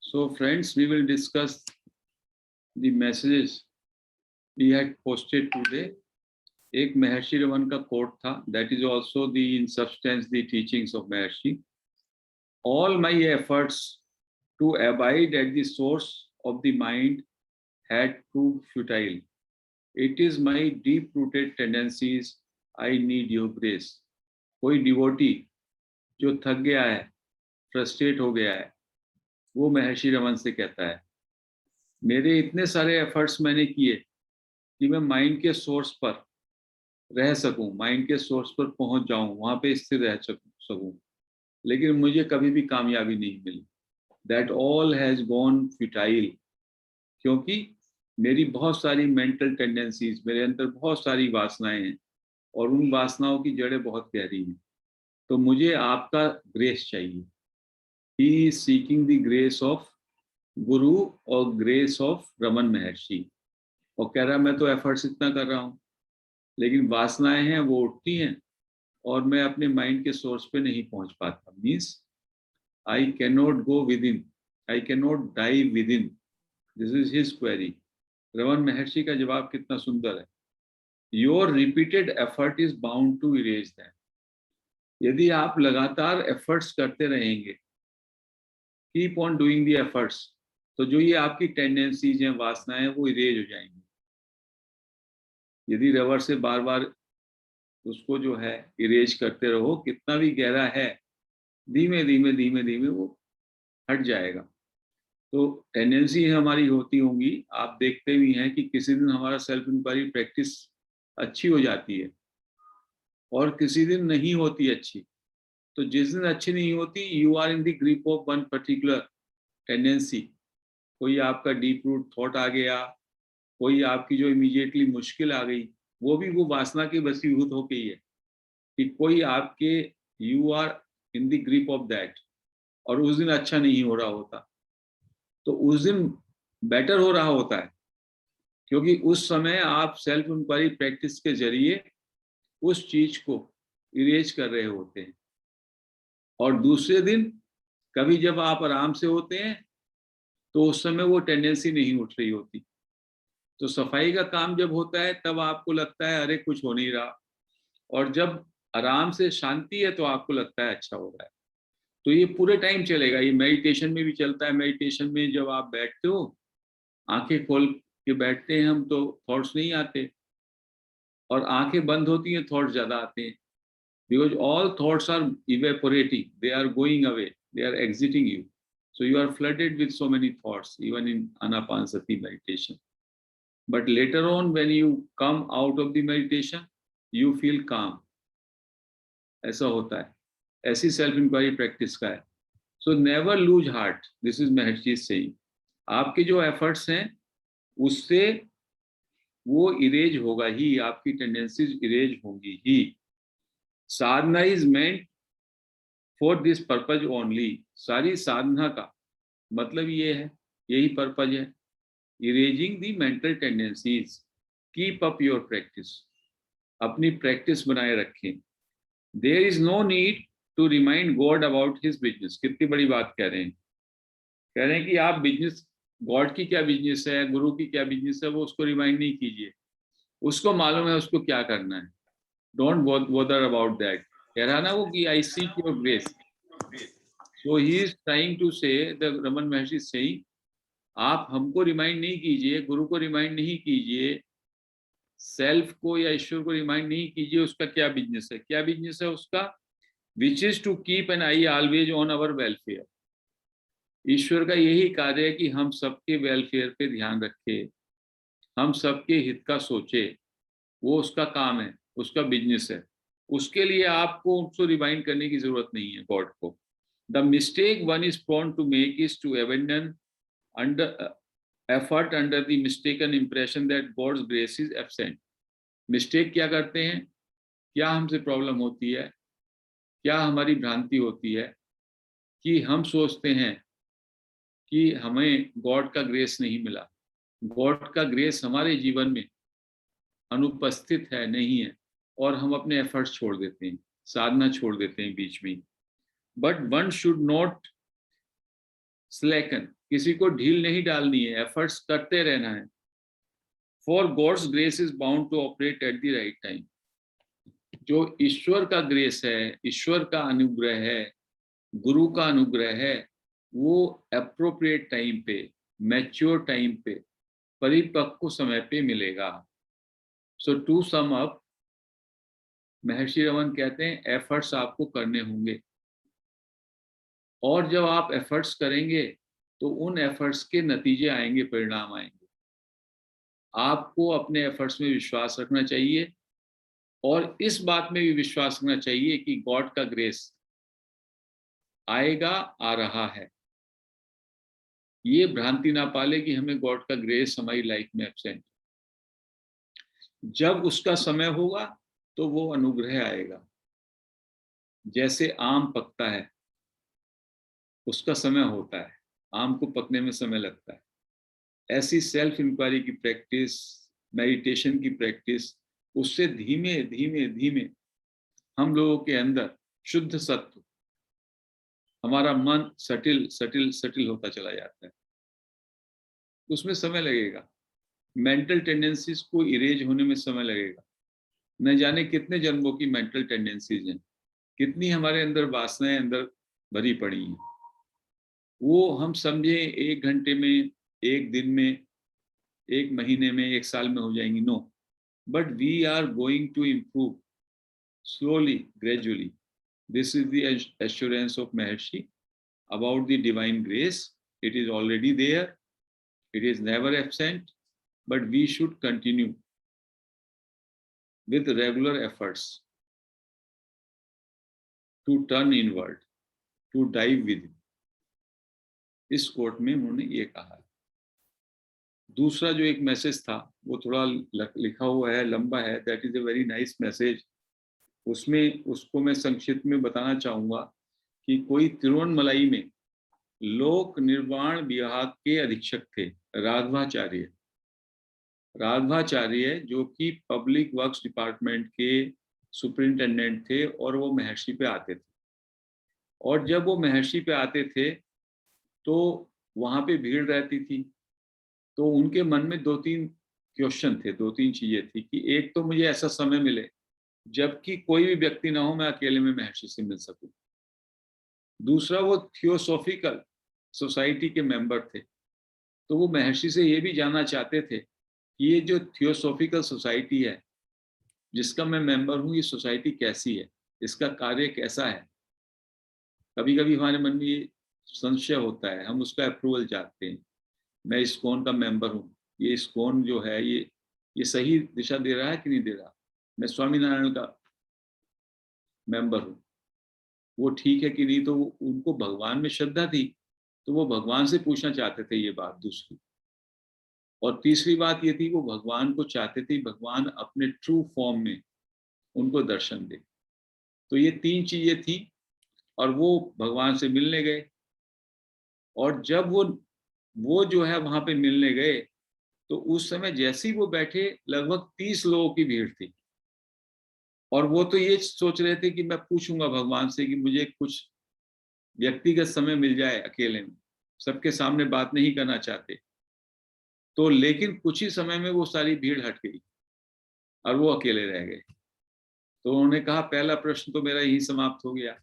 So friends, we will discuss the messages we had posted today. एक महर्षि रमन का quote था, that is also the in substance the teachings of Maharshi. All my efforts to abide at the source of the mind had proved futile. It is my deep-rooted tendencies. I need your grace. कोई devotee जो थक गया है, frustrate हो गया है, वो महर्षि रमन से कहता है, मेरे इतने सारे एफर्ट्स मैंने किए कि मैं माइंड के सोर्स पर रह सकूं, माइंड के सोर्स पर पहुंच जाऊं, वहां पे स्थिर रह सकूं, लेकिन मुझे कभी भी कामयाबी नहीं मिली. That all has gone futile. क्योंकि मेरी बहुत सारी मेंटल टेंडेंसीज, मेरे अंदर बहुत सारी वासनाएं हैं और उन वासनाओं की जड़ें बहुत गहरी हैं. तो मुझे आपका ग्रेस चाहिए. He is seeking the grace of गुरु और ग्रेस ऑफ रमन महर्षि. और कह रहा मैं तो एफर्ट्स इतना कर रहा हूँ, लेकिन वासनाएं हैं वो उठती हैं और मैं अपने माइंड के सोर्स पे नहीं पहुंच पाता. Means I can not go within, I can not dive within. This is his query. Raman Maharshi का जवाब कितना सुंदर है. Your repeated effort is bound to erase that. यदि आप लगातार एफर्ट्स करते रहेंगे, keep on doing the efforts, तो जो ये आपकी टेंडेंसीज हैं, वासनाएं हैं, वो इरेज हो जाएंगी. यदि रबर से बार बार उसको जो है इरेज करते रहो, कितना भी गहरा है, धीमे धीमे धीमे धीमे वो हट जाएगा. तो टेंडेंसी हमारी होती होंगी. आप देखते भी हैं कि किसी दिन हमारा सेल्फ इंक्वायरी प्रैक्टिस अच्छी हो जाती है और किसी दिन नहीं होती अच्छी. तो जिस दिन अच्छी नहीं होती, you are in the grip of one particular tendency. कोई आपका डीप रूट थॉट आ गया, कोई आपकी जो इमीडिएटली मुश्किल आ गई, वो भी वो वासना के वसीभूत होके ही है कि कोई आपके, you are in the grip of that, और उस दिन अच्छा नहीं हो रहा होता. तो उस दिन बेटर हो रहा होता है, क्योंकि उस समय आप सेल्फ इंक्वायरी प्रैक्टिस के जरिए उस चीज को इरेज कर रहे होते हैं. और दूसरे दिन कभी जब आप आराम से होते हैं तो उस समय वो टेंडेंसी नहीं उठ रही होती. तो सफाई का काम जब होता है तब आपको लगता है अरे कुछ हो नहीं रहा, और जब आराम से शांति है तो आपको लगता है अच्छा हो रहा है. तो ये पूरे टाइम चलेगा. ये मेडिटेशन में भी चलता है. मेडिटेशन में जब आप बैठते हो, आंखें खोल के बैठते हैं हम, तो थॉट्स नहीं आते, और आंखें बंद होती हैं थॉट्स ज्यादा आते हैं. Because all thoughts are evaporating, they are going away, they are exiting you. So you are flooded with so many thoughts, even in Anapanasati meditation. But later on, when you come out of the meditation, you feel calm. ऐसा होता है. ऐसी self inquiry practice का है. So never lose heart. This is Maharshi saying. आपके जो efforts हैं उससे वो इरेज होगा ही, आपकी टेंडेंसीज इरेज होंगी ही. साधना is meant for this purpose only. सारी साधना का मतलब ये है, यही पर्पज है, erasing the mental tendencies. Keep up your practice. अपनी प्रैक्टिस बनाए रखें. There is no need to remind God about his business. कितनी बड़ी बात कह रहे हैं. कह रहे हैं कि आप बिजनेस, गॉड की क्या बिजनेस है, गुरु की क्या बिजनेस है, वो उसको रिमाइंड नहीं कीजिए. उसको मालूम है उसको क्या करना है. Don't bother about that. कह रहा ना वो कि आई seek your grace. So he is trying to say, the Raman Maharshi is saying, आप हमको रिमाइंड नहीं कीजिए, गुरु को रिमाइंड नहीं कीजिए, सेल्फ को या ईश्वर को रिमाइंड नहीं कीजिए उसका क्या बिजनेस है. क्या बिजनेस है उसका? Which is to keep an eye always on our welfare. ईश्वर का यही कार्य है कि हम सबके वेलफेयर पे ध्यान रखे, हम सबके हित का सोचे. वो उसका काम है, उसका बिजनेस है. उसके लिए आपको उसको रिमाइंड करने की जरूरत नहीं है गॉड को. The mistake one is prone to make is to abandon effort under the mistaken impression that God's grace is absent. Mistake क्या करते हैं? क्या हमसे प्रॉब्लम होती है, क्या हमारी भ्रांति होती है कि हम सोचते हैं कि हमें गॉड का ग्रेस नहीं मिला. गॉड का ग्रेस हमारे जीवन में अनुपस्थित है, नहीं है, और हम अपने एफर्ट्स छोड़ देते हैं, साधना छोड़ देते हैं बीच में. But one should not slacken. किसी को ढील नहीं डालनी है, एफर्ट्स करते रहना है। For God's grace is bound to operate at the right time. जो ईश्वर का ग्रेस है, ईश्वर का अनुग्रह है, गुरु का अनुग्रह है, वो एप्रोप्रिएट टाइम पे, मैच्योर टाइम पे, परिपक्व समय पे मिलेगा। सो टू सम अप, महर्षि रमन कहते हैं एफर्ट्स आपको करने होंगे, और जब आप एफर्ट्स करेंगे तो उन एफर्ट्स के नतीजे आएंगे, परिणाम आएंगे। आपको अपने एफर्ट्स में विश्वास रखना चाहिए, और इस बात में भी विश्वास रखना चाहिए कि गॉड का ग्रेस आएगा, आ रहा है। ये भ्रांति ना पाले कि हमें गॉड का ग्रेस हमारी लाइफ में एब्सेंट। जब उसका समय होगा तो वो अनुग्रह आएगा। जैसे आम पकता है, उसका समय होता है, आम को पकने में समय लगता है। ऐसी सेल्फ इंक्वायरी की प्रैक्टिस, मेडिटेशन की प्रैक्टिस, उससे धीमे धीमे धीमे हम लोगों के अंदर शुद्ध सत्व, हमारा मन सटिल सटिल सटिल होता चला जाता है। उसमें समय लगेगा। मेंटल टेंडेंसीज को इरेज होने में समय लगेगा। न जाने कितने जन्मों की मेंटल टेंडेंसीज हैं, कितनी हमारे अंदर वासनाएं अंदर भरी पड़ी हैं। वो हम समझे 1 घंटे में, 1 दिन में, 1 महीने में, 1 साल में हो जाएंगी। No, but we are going to improve slowly, gradually. This is the assurance of Maharshi about the divine grace. It is already there. It is never absent, but we should continue with regular efforts to turn inward, to dive within. इस coat में उन्होंने ये कहा है। दूसरा जो एक message था वो थोड़ा लिखा हुआ है, लंबा है। That is a very nice message. उसमें उसको मैं संक्षिप्त में बताना चाहूंगा कि कोई तिरुवनमलाई में लोक निर्माण विभाग के अधीक्षक थे, राघवाचार्य। राघवाचार्य जो कि पब्लिक वर्क्स डिपार्टमेंट के सुपरिंटेंडेंट थे, और वो महर्षि पे आते थे। और जब वो महर्षि पे आते थे तो वहां पे भीड़ रहती थी। तो उनके मन में 2-3 क्वेश्चन थे, 2-3 चीजें थी कि एक तो मुझे ऐसा समय मिले जबकि कोई भी व्यक्ति ना हो, मैं अकेले में महर्षि से मिल सकूं। दूसरा, वो थियोसॉफिकल सोसाइटी के मेंबर थे, तो वो महर्षि से ये भी जानना चाहते थे कि ये जो थियोसॉफिकल सोसाइटी है जिसका मैं मेंबर हूँ, ये सोसाइटी कैसी है, इसका कार्य कैसा है। कभी कभी हमारे मन में ये संशय होता है, हम उसका अप्रूवल चाहते हैं। मैं इस्कॉन का मेंबर हूँ, ये इस्कॉन जो है ये सही दिशा दे रहा है कि नहीं दे रहा। मैं स्वामीनारायण का मेंबर हूँ, वो ठीक है कि नहीं। तो उनको भगवान में श्रद्धा थी, तो वो भगवान से पूछना चाहते थे ये बात। दूसरी और तीसरी बात ये थी, वो भगवान को चाहते थे भगवान अपने ट्रू फॉर्म में उनको दर्शन दे। तो ये 3 चीजें थी, और वो भगवान से मिलने गए। और जब वो जो है वहां पे मिलने गए, तो उस समय जैसे ही वो बैठे, लगभग 30 लोगों की भीड़ थी। और वो तो ये सोच रहे थे कि मैं पूछूंगा भगवान से कि मुझे कुछ व्यक्तिगत समय मिल जाए अकेले में, सबके सामने बात नहीं करना चाहते। तो लेकिन कुछ ही समय में वो सारी भीड़ हट गई और वो अकेले रह गए। तो उन्होंने कहा पहला प्रश्न तो मेरा यही समाप्त हो गया।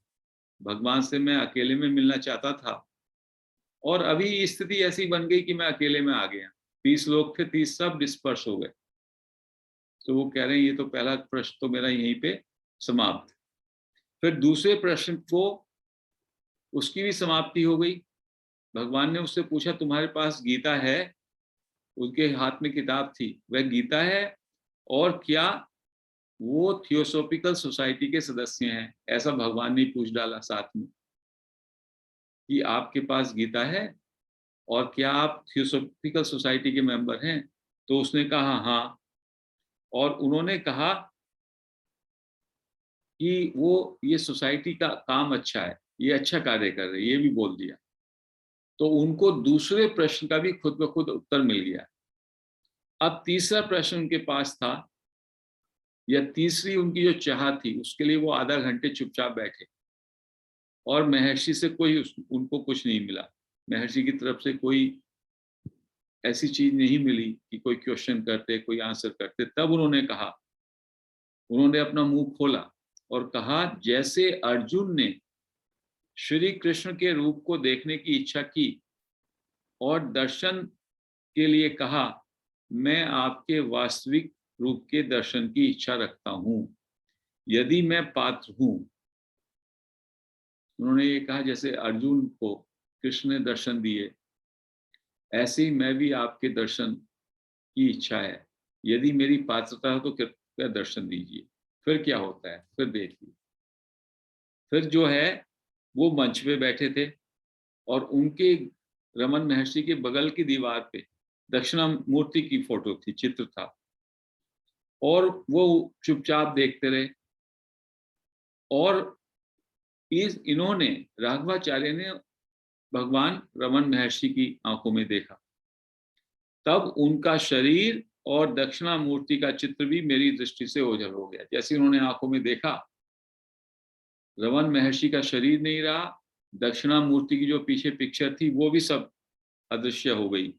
भगवान से मैं अकेले में मिलना चाहता था, और अभी स्थिति ऐसी बन गई कि मैं अकेले में आ गया। 30 लोग थे, 30 सब डिस्पर्स हो गए। तो वो कह रहे हैं ये तो पहला प्रश्न तो मेरा यहीं पे समाप्त। फिर दूसरे प्रश्न को, उसकी भी समाप्ति हो गई। भगवान ने उससे पूछा तुम्हारे पास गीता है? उनके हाथ में किताब थी, वह गीता है? और क्या वो थियोसॉफिकल सोसाइटी के सदस्य हैं? ऐसा भगवान ने पूछ डाला साथ में कि आपके पास गीता है और क्या आप थियोसॉफिकल सोसाइटी के मेंबर हैं? तो उसने कहा हाँ। और उन्होंने कहा कि वो ये सोसाइटी का काम अच्छा है, ये अच्छा कार्य कर रहे, ये भी बोल दिया। तो उनको दूसरे प्रश्न का भी खुद ब खुद उत्तर मिल गया। अब तीसरा प्रश्न उनके पास था, या तीसरी उनकी जो चाह थी, उसके लिए वो आधा घंटे चुपचाप बैठे और महर्षि से कोई उनको कुछ नहीं मिला। महर्षि की तरफ से कोई ऐसी चीज नहीं मिली कि कोई क्वेश्चन करते, कोई आंसर करते। तब उन्होंने कहा, उन्होंने अपना मुंह खोला और कहा, जैसे अर्जुन ने श्री कृष्ण के रूप को देखने की इच्छा की और दर्शन के लिए कहा, मैं आपके वास्तविक रूप के दर्शन की इच्छा रखता हूं, यदि मैं पात्र हूं। उन्होंने ये कहा, जैसे अर्जुन को कृष्ण ने दर्शन दिए, ऐसे ही मैं भी आपके दर्शन की इच्छा है, यदि मेरी पात्रता हो तो कृपया दर्शन दीजिए। फिर क्या होता है, फिर देखिए। फिर जो है वो मंच पे बैठे थे और उनके रमन महर्षि के बगल की दीवार पे दक्षिणामूर्ति की फोटो थी, चित्र था, और वो चुपचाप देखते रहे। और इन्होंने, राघवाचार्य ने भगवान रमन महर्षि की आंखों में देखा। तब उनका शरीर और दक्षिणामूर्ति का चित्र भी मेरी दृष्टि से ओझल हो गया। जैसे उन्होंने आंखों में देखा, रमन महर्षि का शरीर नहीं रहा, दक्षिणामूर्ति की जो पीछे पिक्चर थी वो भी सब अदृश्य हो गई।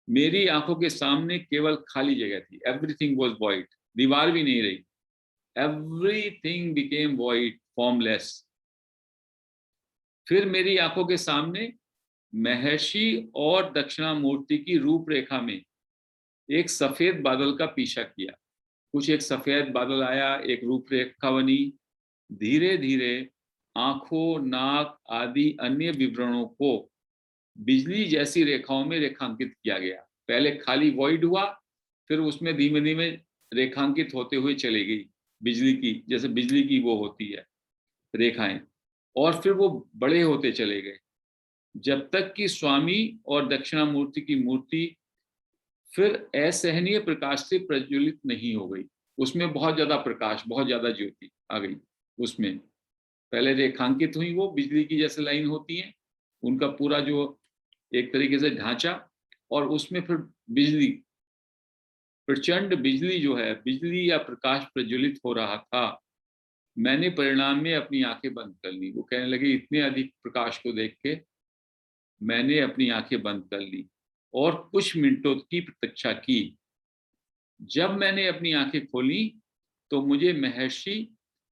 मेरी आंखों के सामने केवल खाली जगह थी, एवरीथिंग वॉज वॉइड, दीवार भी नहीं रही, एवरीथिंग बिकेम वॉइड, फॉर्मलेस। फिर मेरी आंखों के सामने महर्षि और दक्षिणामूर्ति की रूपरेखा में एक सफेद बादल का पीछा किया। कुछ एक सफेद बादल आया, एक रूपरेखा बनी, धीरे धीरे आंखों, नाक आदि अन्य विवरणों को बिजली जैसी रेखाओं में रेखांकित किया गया। पहले खाली वॉइड हुआ, फिर उसमें धीमे धीमे रेखांकित होते हुए चली गई, बिजली की, जैसे बिजली की वो होती है रेखाएं, और फिर वो बड़े होते चले गए, जब तक कि स्वामी और दक्षिणामूर्ति की मूर्ति फिर असहनीय प्रकाश से प्रज्वलित नहीं हो गई। उसमें बहुत ज्यादा प्रकाश, बहुत ज्यादा ज्योति आ गई उसमें। पहले रेखांकित हुई वो बिजली की जैसे लाइन होती है, उनका पूरा जो एक तरीके से ढांचा, और उसमें फिर बिजली, प्रचंड बिजली जो है, बिजली या प्रकाश प्रज्वलित हो रहा था। मैंने परिणाम में अपनी आंखें बंद कर ली। वो कहने लगे, इतने अधिक प्रकाश को देख के मैंने अपनी आंखें बंद कर ली और कुछ मिनटों की प्रतीक्षा की। जब मैंने अपनी आंखें खोली तो मुझे महर्षि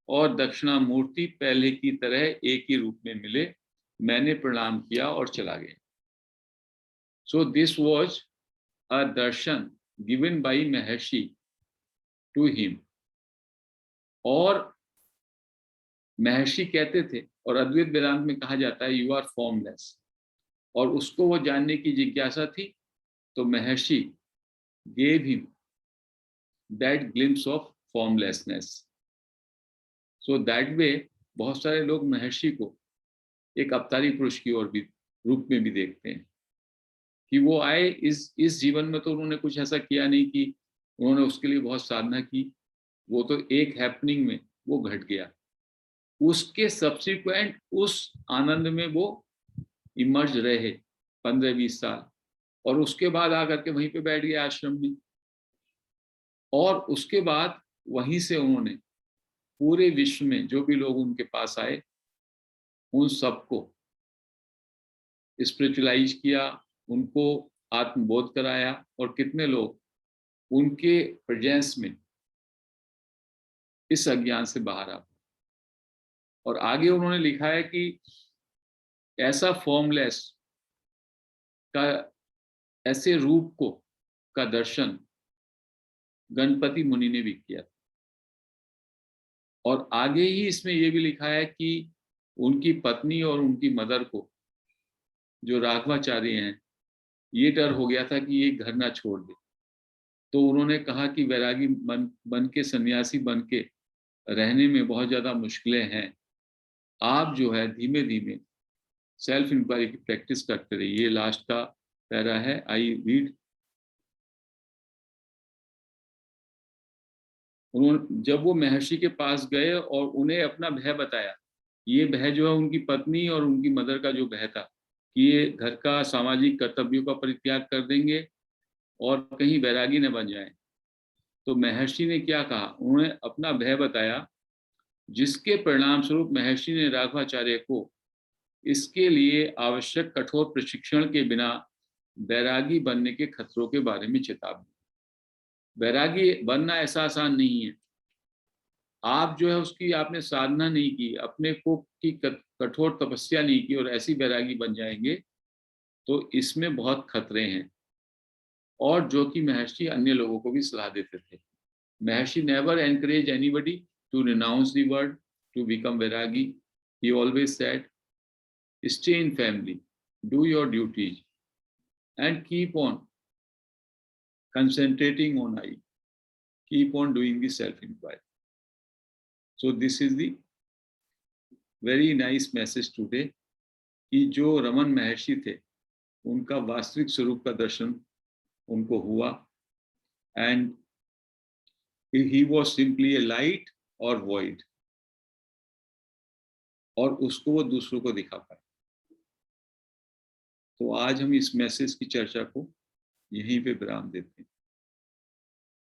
और दक्षिणामूर्ति पहले की तरह एक ही रूप में मिले। मैंने प्रणाम किया और चला गया। So this was a Darshan given by Maharshi to him. और महर्षि कहते थे, और अद्वैत वेदांत में कहा जाता है, यू आर फॉर्मलेस। और उसको वो जानने की जिज्ञासा थी, तो महर्षि gave him that glimpse of formlessness. So that way बहुत सारे लोग महर्षि को एक अवतारी पुरुष की ओर भी, रूप में भी देखते हैं कि वो आए इस जीवन में, तो उन्होंने कुछ ऐसा किया नहीं कि उन्होंने उसके लिए बहुत साधना की, वो तो एक हैपनिंग में वो घट गया। उसके सब्सिक्वेंट उस आनंद में वो इमर्ज रहे 15-20 साल, और उसके बाद आकर के वहीं पे बैठ गए आश्रम में। और उसके बाद वहीं से उन्होंने पूरे विश्व में जो भी लोग उनके पास आए, उन सबको स्पिरिचुअलाइज किया, उनको आत्मबोध कराया, और कितने लोग उनके प्रेजेंस में इस अज्ञान से बाहर आ। और आगे उन्होंने लिखा है कि ऐसा फॉर्मलेस का, ऐसे रूप को का दर्शन गणपति मुनि ने भी किया। और आगे ही इसमें यह भी लिखा है कि उनकी पत्नी और उनकी मदर को, जो राघवाचार्य हैं, ये डर हो गया था कि ये घर ना छोड़ दे। तो उन्होंने कहा कि वैरागी बन के, सन्यासी बन के रहने में बहुत ज्यादा मुश्किलें हैं, आप जो है धीमे धीमे सेल्फ इंक्वायरी की प्रैक्टिस करते रहिए। ये लास्ट का पैरा है, आई रीड। उन्होंने, जब वो महर्षि के पास गए और उन्हें अपना भय बताया, ये भय जो है उनकी पत्नी और उनकी मदर का जो भय था कि ये घर का सामाजिक कर्तव्यों का परित्याग कर देंगे और कहीं वैरागी न बन जाए, तो महर्षि ने क्या कहा, उन्होंने अपना भय बताया, जिसके परिणाम स्वरूप महर्षि ने राघवाचार्य को इसके लिए आवश्यक कठोर प्रशिक्षण के बिना बैरागी बनने के खतरों के बारे में चेतावनी। बैरागी बनना ऐसा आसान नहीं है। आप जो है उसकी आपने साधना नहीं की, अपने को की कठोर तपस्या नहीं की और ऐसी बैरागी बन जाएंगे, तो इसमें बहुत खतरे हैं। और जो कि महर्षि अन्य लोगों को भी सलाह देते थे। Maharshi never encourage anybody to renounce the world to become bairagi. He always said, stay in family, do your duties, and keep on concentrating on I. Keep on doing the self-inquiry. So this is the very nice message today कि जो रमन महर्षि थे उनका वास्तविक स्वरूप का दर्शन उनको हुआ, and he was simply a light or void, और उसको वो दूसरों को दिखा पाए। तो आज हम इस मैसेज की चर्चा को यहीं पे विराम देते हैं।